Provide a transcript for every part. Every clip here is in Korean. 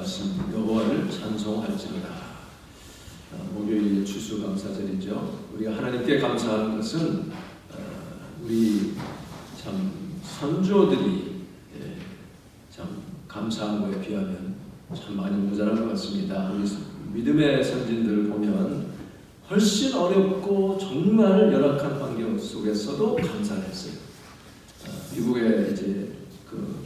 말씀 여호와를 찬송할지로다. 목요일 추수감사절이죠. 우리가 하나님께 감사하는 것은 우리 참 선조들이 참 감사한 거에 비하면 참 많이 모자란 것 같습니다. 우리 믿음의 선진들을 보면 훨씬 어렵고 정말 열악한 환경 속에서도 감사를 했어요. 미국에 이제 그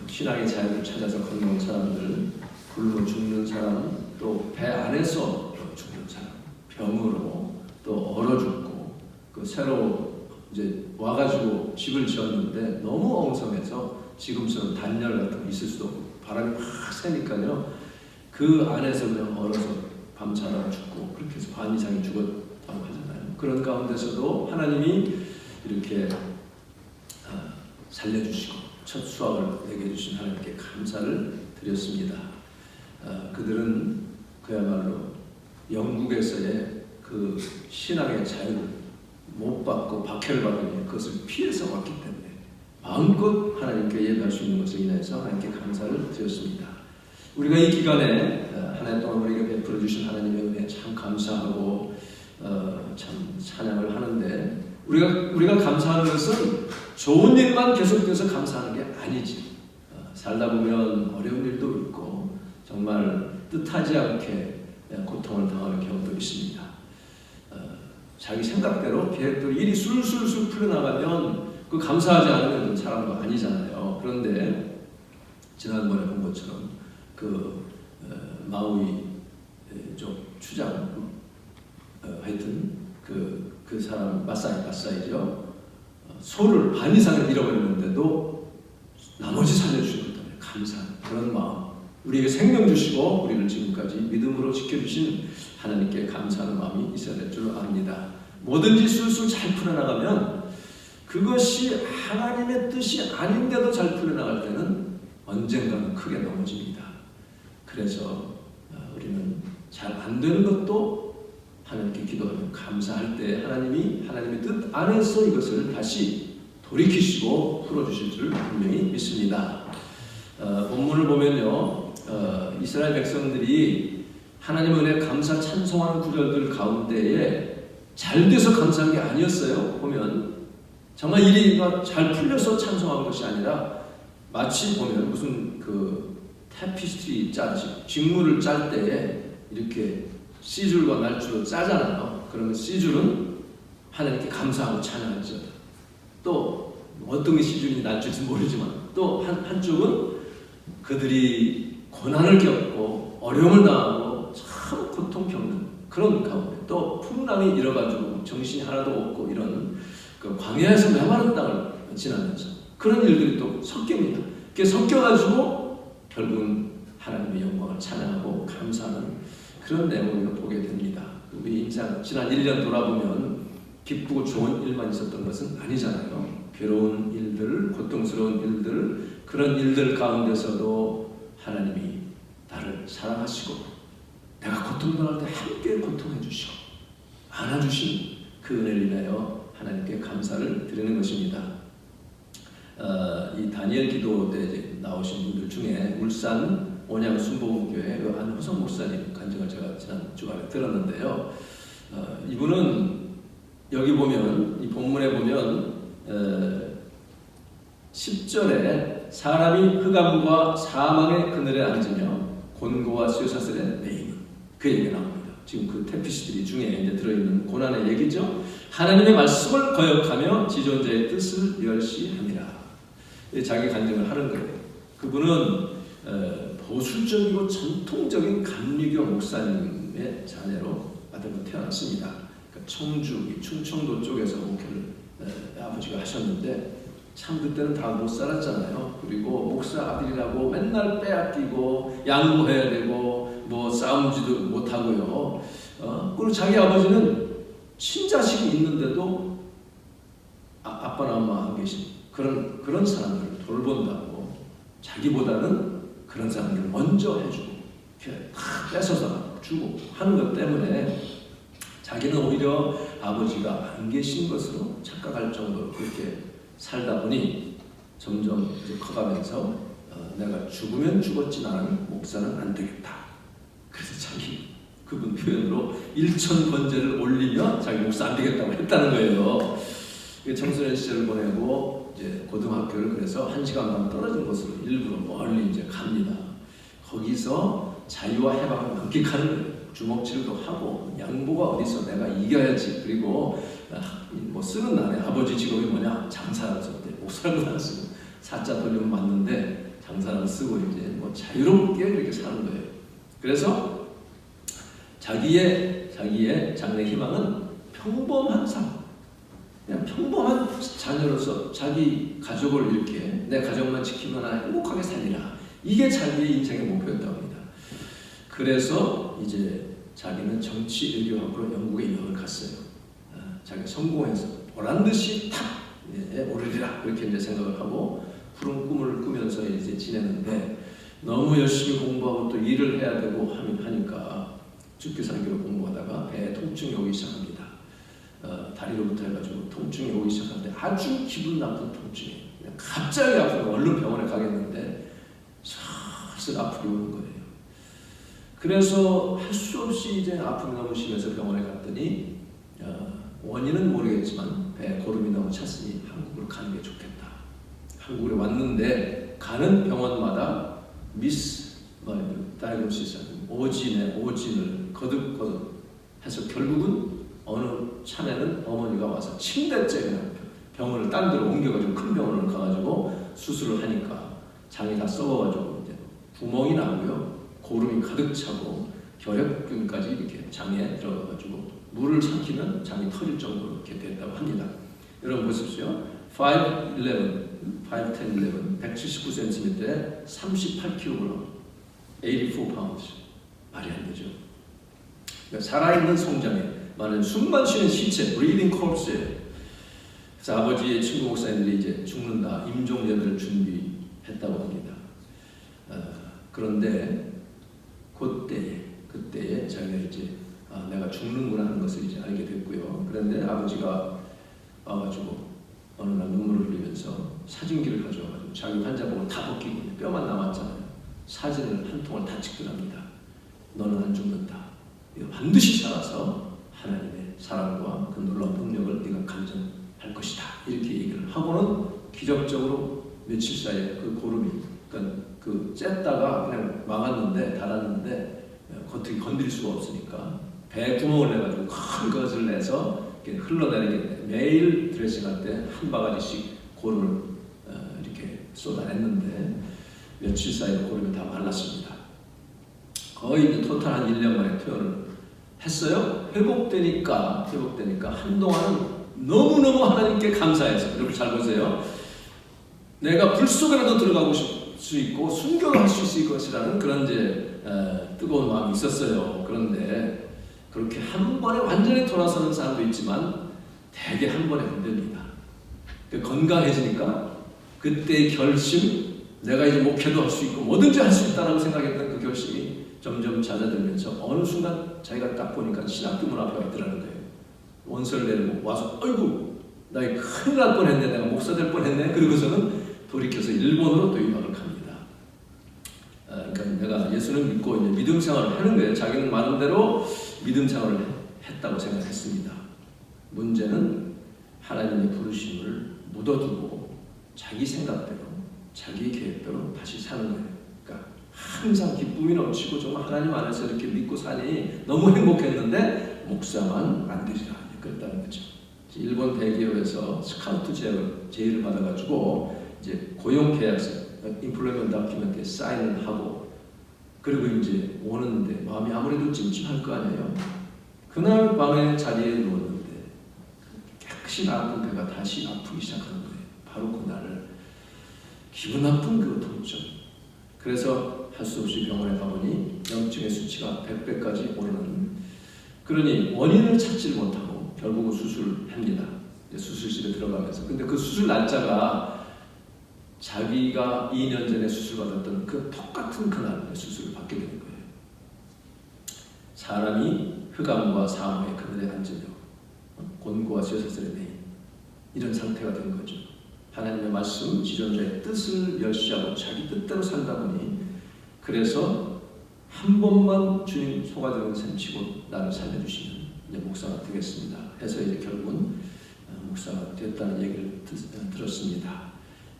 신앙의 자유를 찾아서 건너온 사람들, 굶어 죽는 사람, 또 배 안에서 죽는 사람, 병으로 또 얼어 죽고, 그 새로 이제 와가지고 집을 지었는데 너무 엉성해서 지금처럼 단열 같은 거 있을 수도 없고 바람이 확 세니까요. 그 안에서 그냥 얼어서 밤자다 죽고 그렇게 해서 반 이상이 죽었다고 하잖아요. 그런 가운데서도 하나님이 이렇게 살려주시고 첫 수확을 내게 해주신 하나님께 감사를 드렸습니다. 그들은 그야말로 영국에서의 그 신앙의 자유를 못 받고 박해를 받으니 그것을 피해서 왔기 때문에 마음껏 하나님께 예배할 수 있는 것을 인해서 하나님께 감사를 드렸습니다. 우리가 이 기간에 한 해 동안 우리에게 베풀어 주신 하나님의 은혜에 참 감사하고 참 찬양을 하는데 우리가 감사하는 것은 좋은 일만 계속돼서 감사하는 게 아니지. 살다 보면 어려운 일도 있고 정말 뜻하지 않게 고통을 당하는 경우도 있습니다. 자기 생각대로 계획대로 일이 술술술 풀려나가면 그 감사하지 않으면 사람도 아니잖아요. 그런데 지난번에 본 것처럼 그 마우이 쪽 추장 하여튼 그 사람 마사이죠. 소를 반 이상을 잃어버렸는데도 나머지 살려주신 것 때문에 감사한 그런 마음, 우리에게 생명 주시고 우리를 지금까지 믿음으로 지켜주신 하나님께 감사하는 마음이 있어야 될 줄 압니다. 뭐든지 술술 잘 풀어나가면 그것이 하나님의 뜻이 아닌데도 잘 풀어나갈 때는 언젠가는 크게 넘어집니다. 그래서 우리는 잘 안 되는 것도 하나님께 기도하며 감사할 때 하나님의 뜻 안에서 이것을 다시 돌이키시고 풀어주실 줄 분명히 믿습니다. 본문을 보면요, 이스라엘 백성들이 하나님 은혜 감사 찬송하는 구절들 가운데에 잘 돼서 감사한 게 아니었어요. 보면 정말 일이 잘 풀려서 찬송한 것이 아니라 마치 보면 무슨 그 타피스트리 짜지 직물을 짤 때에 이렇게 C줄과 날줄로 짜잖아요. 그러면 C줄은 하나님께 감사하고 찬양하죠. 또 어떤 게 C줄인지 날줄인지 모르지만 또 한쪽은 그들이 고난을 겪고 어려움을 당하고 참 고통 겪는 그런 가운데 또 풍랑이 일어가지고 정신이 하나도 없고 이런 그 광야에서 메마른 땅을 지나면서 그런 일들이 또 섞입니다. 그게 섞여가지고 결국은 하나님의 영광을 찬양하고 감사하는 그런 내용을 보게 됩니다. 우리 인생 지난 1년 돌아보면 기쁘고 좋은 일만 있었던 것은 아니잖아요. 괴로운 일들, 고통스러운 일들, 그런 일들 가운데서도 하나님이 나를 사랑하시고 내가 고통당할 때 함께 고통해 주시고 안아주신 그 은혜를 인하여 하나님께 감사를 드리는 것입니다. 이 다니엘 기도 때 나오신 분들 중에 울산 온양 순복음교회 안호성 목사님 간증을 제가 지난 주간에 들었는데요. 이분은 여기 보면 이 본문에 보면 10절에 사람이 흑암과 사망의 그늘에 앉으며 곤고와 쇠사슬에 매이는 그 얘기가 나옵니다. 지금 그 태피시들이 중에 이제 들어있는 고난의 얘기죠. 하나님의 말씀을 거역하며 지존자의 뜻을 멸시함이라. 자기 간증을 하는 거예요. 그분은 보수적이고 전통적인 감리교 목사님의 자녀로 아들로 태어났습니다. 그러니까 청주, 충청도 쪽에서 목회를 아버지가 하셨는데 참 그때는 다 못 살았잖아요. 그리고 목사 아들이라고 맨날 빼앗기고 양보해야 되고 뭐 싸움지도 못하고요. 그리고 자기 아버지는 친자식이 있는데도 아빠나 엄마 안 계신 그런 사람들을 돌본다고 자기보다는 그런 사람들을 먼저 해주고 이렇게 다 뺏어서 주고 하는 것 때문에 자기는 오히려 아버지가 안 계신 것으로 착각할 정도로 그렇게 살다 보니 점점 이제 커가면서 내가 죽으면 죽었지 나는 목사는 안 되겠다. 그래서 자기 그분 표현으로 일천번제를 올리며 자기 목사 안 되겠다고 했다는 거예요. 청소년 시절을 보내고 이제 고등학교를 그래서 1시간 반 떨어진 곳으로 일부러 멀리 이제 갑니다. 거기서 자유와 해방을 만끽하는 거예요. 주먹질도 하고 양보가 어디서 내가 이겨야지. 그리고 뭐 쓰는 날에 아버지 직업이 뭐냐? 장사를 썼대. 목사는 안 쓰고 사자 돌리면 맞는데 장사를 쓰고 이제 뭐 자유롭게 그렇게 사는 거예요. 그래서 자기의 장래 희망은 평범한 삶, 그냥 평범한 자녀로서 자기 가족을 이렇게 내 가족만 지키면 행복하게 살리라. 이게 자기의 인생의 목표였다고 합니다. 그래서 이제 자기는 정치 외교학으로 영국에 유학을 갔어요. 자기가 성공해서 보란듯이 탁 오르리라 그렇게 이제 생각을 하고 푸른 꿈을 꾸면서 이제 지내는데 너무 열심히 공부하고 또 일을 해야 되고 하니까 죽기살기로 공부하다가 배에 통증이 오기 시작합니다. 다리로부터 해가지고 통증이 오기 시작하는데 아주 기분 나쁜 통증이 그냥 갑자기 아프고 얼른 병원에 가겠는데 슬슬 아프게 오는 거예요. 그래서 할 수 없이 이제 아픔이 너무 심해서 병원에 갔더니 원인은 모르겠지만 배에 고름이 너무 찼으니 한국으로 가는 게 좋겠다. 한국에 왔는데 가는 병원마다 다이그노시스 오진을 거듭 해서 결국은 어느 차례는 어머니가 와서 침대째 그냥 병원을 딴 데로 옮겨가지고 큰 병원을 가가지고 수술을 하니까 장이 다 썩어가지고 이제 구멍이 나고요. 고름이 가득 차고 결핵균까지 이렇게 장에 들어가가지고 물을 삼키면 장이 터질 정도로 이렇게 됐다고 합니다. 여러분 보십시오. 5'11", 179cm에 38kg, 84pounds. 말이 안 되죠. 그러니까 살아있는 성장에 말하는 숨만 쉬는 시체, breathing corpse예요. 그래서 아버지의 친구 목사님들이 이제 죽는다, 임종제를 준비했다고 합니다. 그런데 그때에 자기가 이제 내가 죽는구나 하는 것을 이제 알게 됐고요. 그런데 아버지가 와가지고 어느 날 눈물을 흘리면서 사진기를 가져와가지고 자기 환자복을 다 벗기고 뼈만 남았잖아요. 사진을 한 통을 다 찍더랍니다. 너는 안 죽는다. 반드시 살아서 하나님의 사랑과 그 놀라운 능력을 네가 감정할 것이다. 이렇게 얘기를 하고는 기적적으로 며칠 사이에 그 고름이 그러니까 그 쬐다가 그냥 막았는데 닳았는데 어떻게 건드릴 수가 없으니까 배에 구멍을 내가지고 큰 것을 내서 이렇게 흘러내리게 매일 드레싱할 때 한 바가지씩 고름을 이렇게 쏟아냈는데 며칠 사이에 고름이 다 말랐습니다. 거의 이제 토탈 한 1년 만에 퇴원을 했어요. 회복되니까 한동안은 너무너무 하나님께 감사해서 여러분 잘 보세요. 내가 불 속에라도 들어가고 수 있고 순교할 수 있을 것이라는 그런 이제 뜨거운 마음이 있었어요. 그런데 그렇게 한 번에 완전히 돌아서는 사람도 있지만 대개 한 번에 흔들립니다. 건강해지니까 그때의 결심, 내가 이제 목회도 할 수 있고 뭐든지 할 수 있다라고 생각했던 그 결심이 점점 잦아들면서 어느 순간 자기가 딱 보니까 신학교 문 앞에 와 있더라는 거예요. 원서를 내리고 와서 어이구 나 큰일 날 뻔했네, 내가 목사 될 뻔했네. 그러고서는 돌이켜서 일본으로 또 유학을 갑니다. 그러니까 내가 예수를 믿고 이제 믿음 생활을 하는 거예요. 자기는 많은 대로 믿음 생활을 했다고 생각했습니다. 문제는 하나님의 부르심을 묻어두고 자기 생각대로, 자기 계획대로 다시 사는 거예요. 그러니까 항상 기쁨이 넘치고 정말 하나님 안에서 이렇게 믿고 사니 너무 행복했는데 목사만 안 되리라. 그랬다는 거죠. 일본 대기업에서 스카우트 제의를 받아가지고 이제 고용 계약서, 인플로이먼트 다큐멘트에 사인을 하고 그리고 이제 오는데 마음이 아무래도 찜찜할 거 아니에요. 그날 밤에 자리에 누웠는데 깨끗이 나았던 배가 다시 아프기 시작하는 거예요. 바로 그날을 기분 나쁜 그 통증. 그래서 할 수 없이 병원에 가보니 염증의 수치가 100배까지 오르는. 그러니 원인을 찾지 못하고 결국은 수술합니다. 수술실에 들어가면서. 근데 그 수술 날짜가 자기가 2년 전에 수술받았던 그 똑같은 그날 수술을 받게 되는 거예요. 사람이 흑암과 사망의 그늘에 앉으며 곤고와 쇠사슬에 매인 이런 상태가 된 거죠. 하나님의 말씀, 지존자의 뜻을 멸시하고 자기 뜻대로 살다 보니 그래서 한 번만 주님 속아들은 셈 치고 나를 살려주시면 이제 목사가 되겠습니다 해서 이제 결국은 목사가 됐다는 얘기를 들었습니다.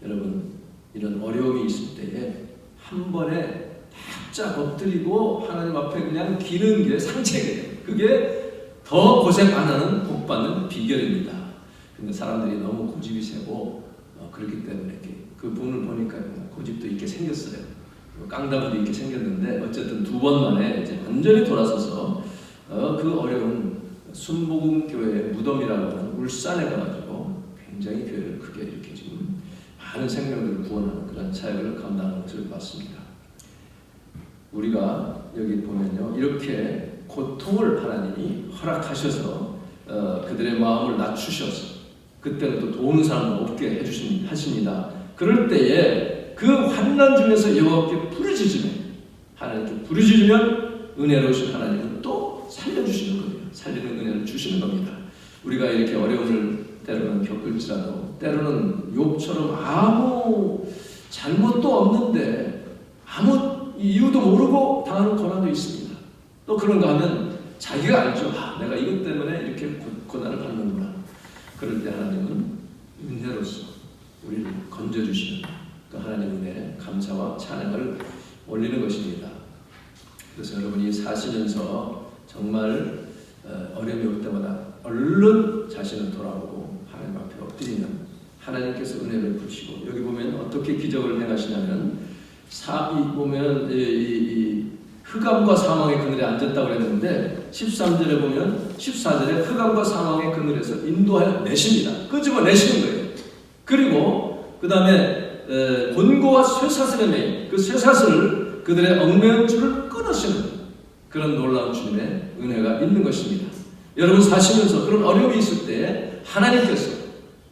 여러분, 이런 어려움이 있을 때에 한 번에 바짝 엎드리고 하나님 앞에 그냥 기는 게 상책이에요. 그게 더 고생 안 하는 복 받는 비결입니다. 근데 사람들이 너무 고집이 세고 그렇기 때문에 그 분을 보니까 고집도 있게 생겼어요. 깡다구도 있게 생겼는데 어쨌든 두 번 만에 이제 완전히 돌아서서 그 어려운 순복음교회의 무덤이라고 하는 울산에 가가지고 굉장히 교회를 크게 이렇게 지금 많은 생명들을 구원하는 그런 사역을 감당하는 것을 봤습니다. 우리가 여기 보면요, 이렇게 고통을 하나님이 허락하셔서 그들의 마음을 낮추셔서 그때는 또 도우는 사람을 없게 하십니다. 그럴 때에 그 환난 중에서 여호와께 부르짖으면 하나님께 부르짖으면 은혜로우신 하나님은 또 살려주시는 거예요. 살리는 은혜를 주시는 겁니다. 우리가 이렇게 어려움을 때로는 겪을지라도 때로는 욥처럼 아무 잘못도 없는데 아무 이유도 모르고 당하는 고난도 있습니다. 또 그런가 하면 자기가 알죠. 내가 이것 때문에 이렇게 고난을 받는구나. 그럴 때 하나님은 은혜로서 우리를 건져주시는 그 하나님의 은혜에 감사와 찬양을 올리는 것입니다. 그래서 여러분이 사시면서 정말 어려움이 올 때마다 얼른 자신을 돌아보고 하나님 앞에 엎드리면 하나님께서 은혜를 부으시고, 여기 보면 어떻게 기적을 행하시냐면 보면 이 흑암과 사망의 그늘에 앉았다고 그랬는데 13절에 보면 14절에 흑암과 사망의 그늘에서 인도하여 내십니다. 끄집어내시는 거예요. 그리고 그 다음에 곤고와 쇠사슬에 매인 그 쇠사슬을 그들의 얽매인 줄을 끊으시는 그런 놀라운 주님의 은혜가 있는 것입니다. 여러분 사시면서 그런 어려움이 있을 때 하나님께서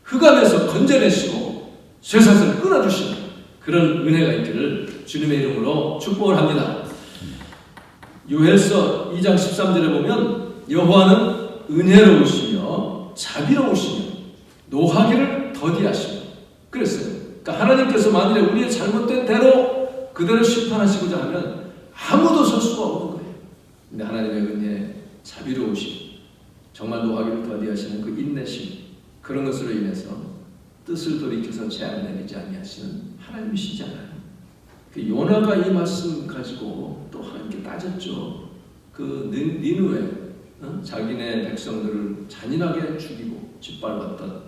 흑암에서 건져내시고 쇠사슬을 끊어주시는 그런 은혜가 있기를 주님의 이름으로 축복을 합니다. 요엘서 2장 13절에 보면 여호와는 은혜로우시며 자비로우시며 노하기를 더디하시며 그랬어요. 그러니까 하나님께서 만일에 우리의 잘못된 대로 그대로 심판하시고자 하면 아무도 설 수가 없는 거예요. 근데 하나님의 은혜, 자비로우심, 정말 노하기를 더디하시는 그 인내심, 그런 것으로 인해서 뜻을 돌이켜서 재앙을 내리지 아니하시는 하나님이시잖아요. 그 요나가 이 말씀 가지고 또 하나님께 따졌죠. 그 니느웨, 자기네 백성들을 잔인하게 죽이고 짓밟았던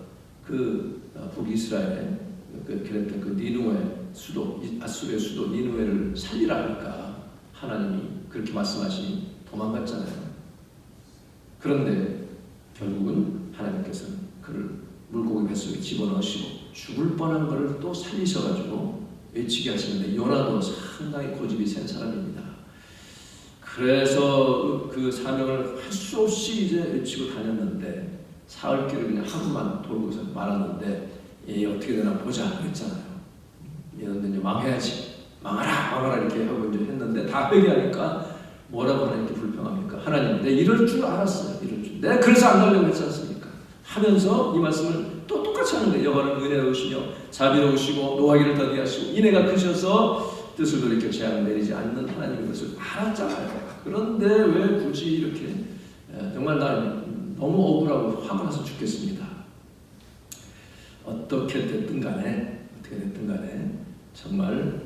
그 북이스라엘의 그랬던 그 니느웨 수도, 아수르의 수도 니느웨를 살리라 하니까 하나님이 그렇게 말씀하시니 도망갔잖아요. 그런데 결국은 하나님께서는 그를 물고기 뱃속에 집어넣으시고 죽을 뻔한 것을 또 살리셔가지고 외치게 하시는데, 요나도 상당히 고집이 센 사람입니다. 그래서 그 사명을 할 수 없이 이제 외치고 다녔는데 사흘길을 그냥 하루만 돌고서 말았는데 어떻게 되나 보자 그랬잖아요. 얘는 이제 망해야지, 망하라 이렇게 하고 이제 했는데 다 회개하니까 뭐라고 하나님께 불평합니까? 하나님, 내 이럴 줄 알았어요. 이럴 줄. 내가 그래서 안 가려고 했지 않습니까? 하면서 이 말씀을 또 똑같이 하는데 여호와는 은혜로우시며 자비로우시고 노하기를 더디하시고 인애가 크셔서 뜻을 돌이켜 재앙을 내리지 않는 하나님인 것을 알았잖아요. 그런데 왜 굳이 이렇게 정말 난 너무 억울하고 화가 나서 죽겠습니다. 어떻게 됐든 간에 정말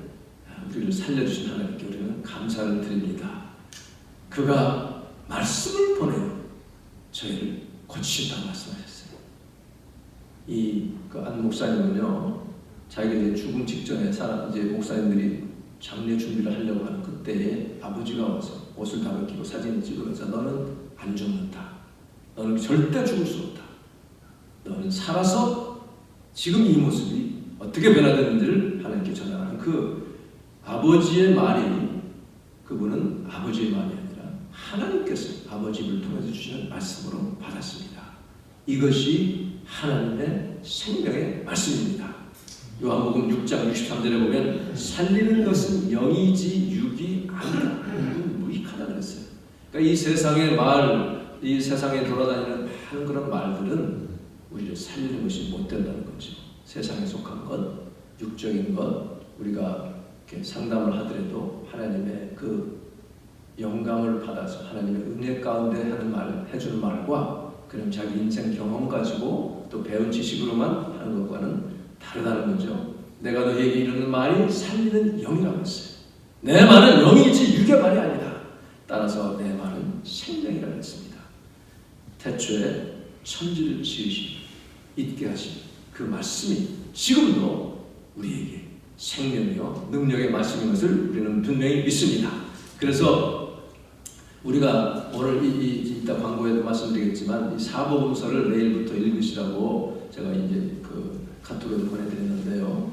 우리를 살려주신 하나님께 우리는 감사를 드립니다. 그가 말씀을 보내요 저희를 고치신다고 말씀하셨어요. 그 한 목사님은요, 자기가 이제 죽음 직전에 이제 목사님들이 장례 준비를 하려고 하는 그때에 아버지가 와서 옷을 다 벗기고 사진을 찍으면서 너는 안 죽는다. 너는 절대 죽을 수 없다. 너는 살아서 지금 이 모습이 어떻게 변화되는지를 하나님께 전하는 그 아버지의 말이, 그분은 아버지의 말이 아니라 하나님께서 아버지 입을 통해서 주시는 말씀으로 받았습니다. 이것이 하나님의 생명의 말씀입니다. 요한복음 6장 63절에 보면 살리는 것은 영이지 육이 아니다. 무익하다 그랬어요. 그러니까 이 세상의 말, 이 세상에 돌아다니는 많은 그런 말들은 우리를 살리는 것이 못 된다는 거죠. 세상에 속한 것, 육적인 것, 우리가 이렇게 상담을 하더라도 하나님의 그 영감을 받아서 하나님의 은혜 가운데 하는 말, 해주는 말과 그럼 자기 인생 경험 가지고 또 배운 지식으로만 하는 것과는 다르다는 거죠. 내가 너희에게 이르는 말이 살리는 영이라고 했어요. 내 말은 영이지 육의 말이 아니다. 따라서 내 말은 생명이라고 했습니다. 태초에 천지를 지으신, 있게 하신 그 말씀이 지금도 우리에게 생명이요 능력의 말씀인 것을 우리는 분명히 믿습니다. 그래서 우리가 오늘 이따 광고에도 말씀드리겠지만 이 사복음서를 내일부터 읽으시라고 제가 이제 그 카톡에도 보내드렸는데요.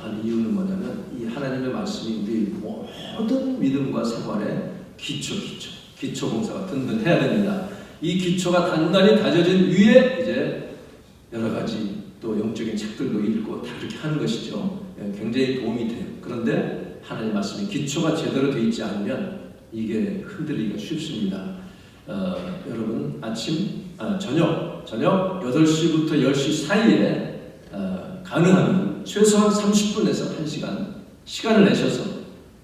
한 이유는 뭐냐면 이 하나님의 말씀이 우리 모든 믿음과 생활의 기초 공사가 든든해야 됩니다. 이 기초가 단단히 다져진 위에 이제 여러 가지 또 영적인 책들도 읽고 다 그렇게 하는 것이죠. 굉장히 도움이 돼요. 그런데 하나님 말씀이 기초가 제대로 되어 있지 않으면 이게 흔들리기가 쉽습니다. 여러분 저녁 8시부터 10시 사이에 가능하면 최소한 30분에서 1시간 시간을 내셔서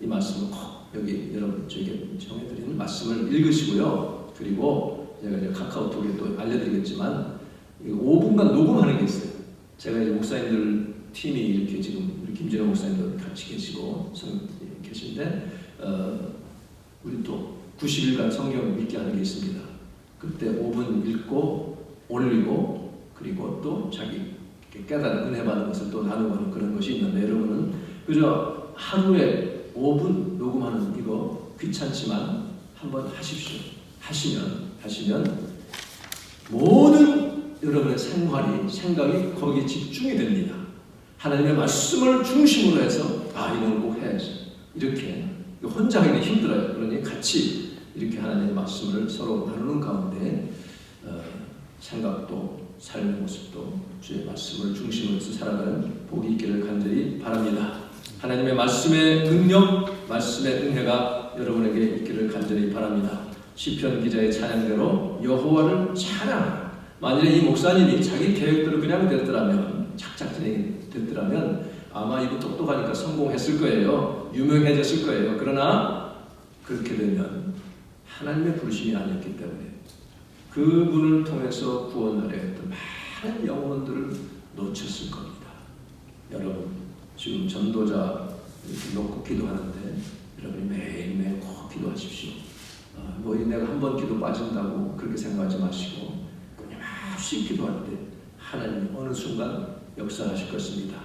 이 말씀을 꼭 여기 여러분 저에게 정해드리는 말씀을 읽으시고요. 그리고 제가 이제 카카오톡에 또 알려드리겠지만 5분간 녹음하는 게 있어요. 제가 이제 목사님들 팀이 이렇게 지금 우리 김진호 목사님도 같이 계시고 계신데 우리 또 90일간 성경 읽기 하는 게 있습니다. 그때 5분 읽고 올리고 그리고 또 자기 깨달은 은혜 받은 것을 또 나누고 하는 그런 것이 있는데 여러분은 그저 하루에 5분 녹음하는 이거 귀찮지만 한번 하십시오. 하시면 모든 여러분의 생각이 거기에 집중이 됩니다. 하나님의 말씀을 중심으로 해서 이건 꼭 해야지. 이렇게 혼자 하기는 힘들어요. 그러니 같이 이렇게 하나님의 말씀을 서로 나누는 가운데 생각도 삶의 모습도 주의 말씀을 중심으로 해서 살아가는 복이 있기를 간절히 바랍니다. 하나님의 말씀의 능력, 말씀의 은혜가 여러분에게 있기를 간절히 바랍니다. 시편 기자의 찬양대로 여호와를 찬양하라. 만일에 이 목사님이 자기 계획대로 그냥 됐더라면 착착 진행됐더라면 아마 이거 똑똑하니까 성공했을 거예요. 유명해졌을 거예요. 그러나 그렇게 되면 하나님의 부르심이 아니었기 때문에 그분을 통해서 구원하려 했던 많은 영혼들을 놓쳤을 겁니다. 여러분 지금 전도자 이렇게 놓고 기도하는데 여러분이 매일매일 꼭 기도하십시오. 내가 한 번 기도 빠진다고 그렇게 생각하지 마시고 끊임없이 기도할 때 하나님이 어느 순간 역사하실 것입니다.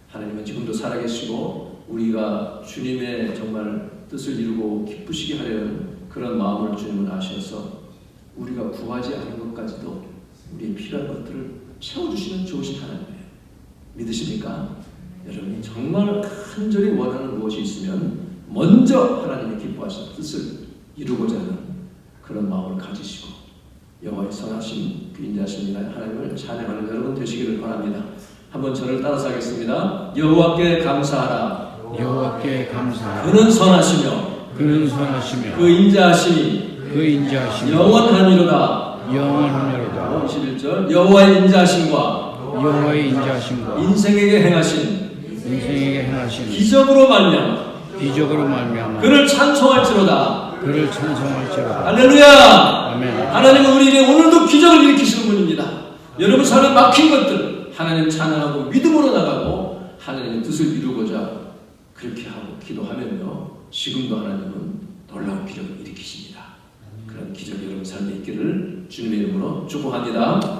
하나님은 지금도 살아계시고 우리가 주님의 정말 뜻을 이루고 기쁘시게 하려는 그런 마음을 주님은 아셔서 우리가 구하지 않은 것까지도 우리의 필요한 것들을 채워주시는 좋으신 하나님이에요. 믿으십니까? 여러분이 정말 간절히 원하는 무엇이 있으면 먼저 하나님의 기뻐하시는 뜻을 이루고자 하는 그런 마음을 가지시고 여호와의 선하심 그 인자하신 하나님을 찬양하는 여러분 되시기를 바랍니다. 한번 저를 따라서 하겠습니다. 여호와께 감사하라. 여호와께 감사하라. 그는 선하시며 그 인자하심이 영원하니로다. 11절 여호와의 인자하심과 인생에게 행하신 기적으로 말미암아 그를 찬송할지로다. 할렐루야. 아멘. 하나님은 우리에게 오늘도 기적을 일으키시는 분입니다. 여러분 삶에 막힌 것들 하나님 찬양하고 믿음으로 나가고 하나님의 뜻을 이루고자 그렇게 하고 기도하면요 지금도 하나님은 놀라운 기적을 일으키십니다. 그런 기적이 여러분 삶에 있기를 주님의 이름으로 축복합니다.